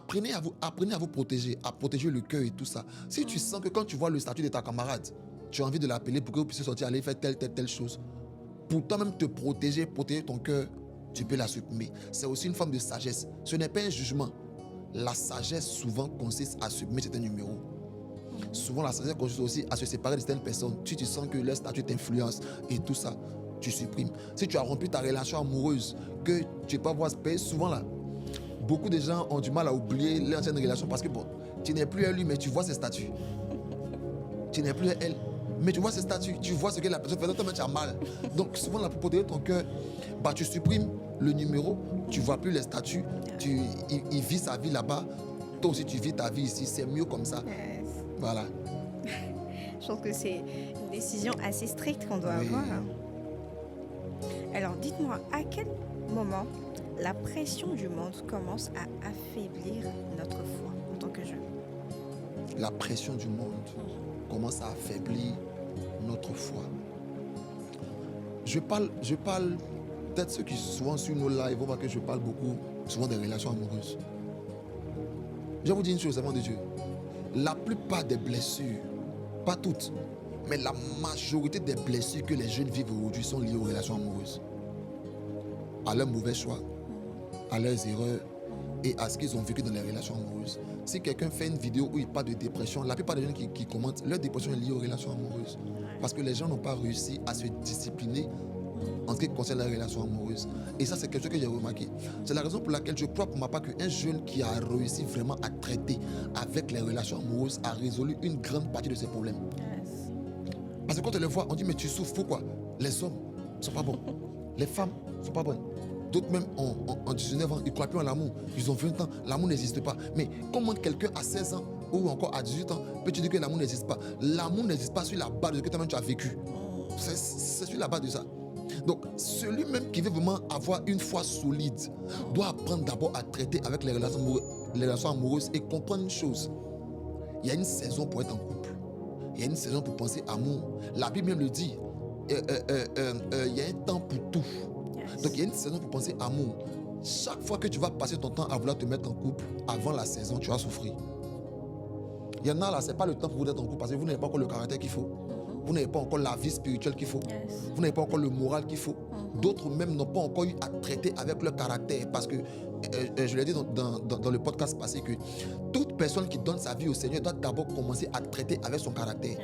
apprenez à vous protéger, à protéger le cœur et tout ça. Si tu sens que quand tu vois le statut de ta camarade, tu as envie de l'appeler pour que vous puissiez sortir, aller faire telle chose, pour toi-même te protéger ton cœur, tu peux la supprimer. C'est aussi une forme de sagesse. Ce n'est pas un jugement. La sagesse souvent consiste à supprimer certains numéros. Souvent, la sagesse consiste aussi à se séparer de certaines personnes. Si tu sens que leur statut t'influence et tout ça, tu supprimes. Si tu as rompu ta relation amoureuse, que tu ne peux pas voir, souvent là, beaucoup de gens ont du mal à oublier l'ancienne relation parce que bon, tu n'es plus à lui, mais tu vois ses statuts. Tu n'es plus à elle, mais tu vois ses statuts. Tu vois ce que la personne fait, toi tu as mal. Donc souvent, là, pour protéger ton cœur, tu supprimes le numéro, tu ne vois plus les statuts, il vit sa vie là-bas, toi aussi tu vis ta vie ici, c'est mieux comme ça. Voilà. Je pense que c'est une décision assez stricte qu'on doit avoir. Alors, dites-moi, à quel moment la pression du monde commence à affaiblir notre foi en tant que jeune? La pression du monde commence à affaiblir notre foi. Je parle peut-être ceux qui sont souvent sur nos lives, vont voir que je parle beaucoup, souvent des relations amoureuses. Je vais vous dire une chose avant de Dieu. La plupart des blessures, pas toutes, mais la majorité des blessures que les jeunes vivent aujourd'hui sont liées aux relations amoureuses. À leurs mauvais choix, à leurs erreurs et à ce qu'ils ont vécu dans les relations amoureuses. Si quelqu'un fait une vidéo où il parle de dépression, la plupart des gens qui commentent, leur dépression est liée aux relations amoureuses. Parce que les gens n'ont pas réussi à se discipliner en ce qui concerne la relation amoureuse. Et ça, c'est quelque chose que j'ai remarqué. C'est la raison pour laquelle je crois pour ma part qu'un jeune qui a réussi vraiment à traiter avec les relations amoureuses a résolu une grande partie de ses problèmes. Parce que quand on les voit, on dit mais tu souffres, pourquoi? Les hommes ne sont pas bons. Les femmes ne sont pas bonnes. D'autres même en 19 ans, ils ne croient plus en l'amour. Ils ont 20 ans, l'amour n'existe pas. Mais comment quelqu'un à 16 ans ou encore à 18 ans peut-tu dire que l'amour n'existe pas? L'amour n'existe pas sur la base de ce que toi-même tu as vécu. C'est sur la base de ça. Donc, celui-même qui veut vraiment avoir une foi solide doit apprendre d'abord à traiter avec les relations amoureuses et comprendre une chose. Il y a une saison pour être en couple. Il y a une saison pour penser amour. La Bible même le dit. Il y a un temps pour tout. Donc, il y a une saison pour penser amour. Chaque fois que tu vas passer ton temps à vouloir te mettre en couple, avant la saison, tu vas souffrir. Il y en a là, ce n'est pas le temps pour vous d'être en couple parce que vous n'avez pas encore le caractère qu'il faut. Vous n'avez pas encore la vie spirituelle qu'il faut. Vous n'avez pas encore le moral qu'il faut. D'autres même n'ont pas encore eu à traiter avec leur caractère. Parce que, je l'ai dit dans le podcast passé, que toute personne qui donne sa vie au Seigneur doit d'abord commencer à traiter avec son caractère.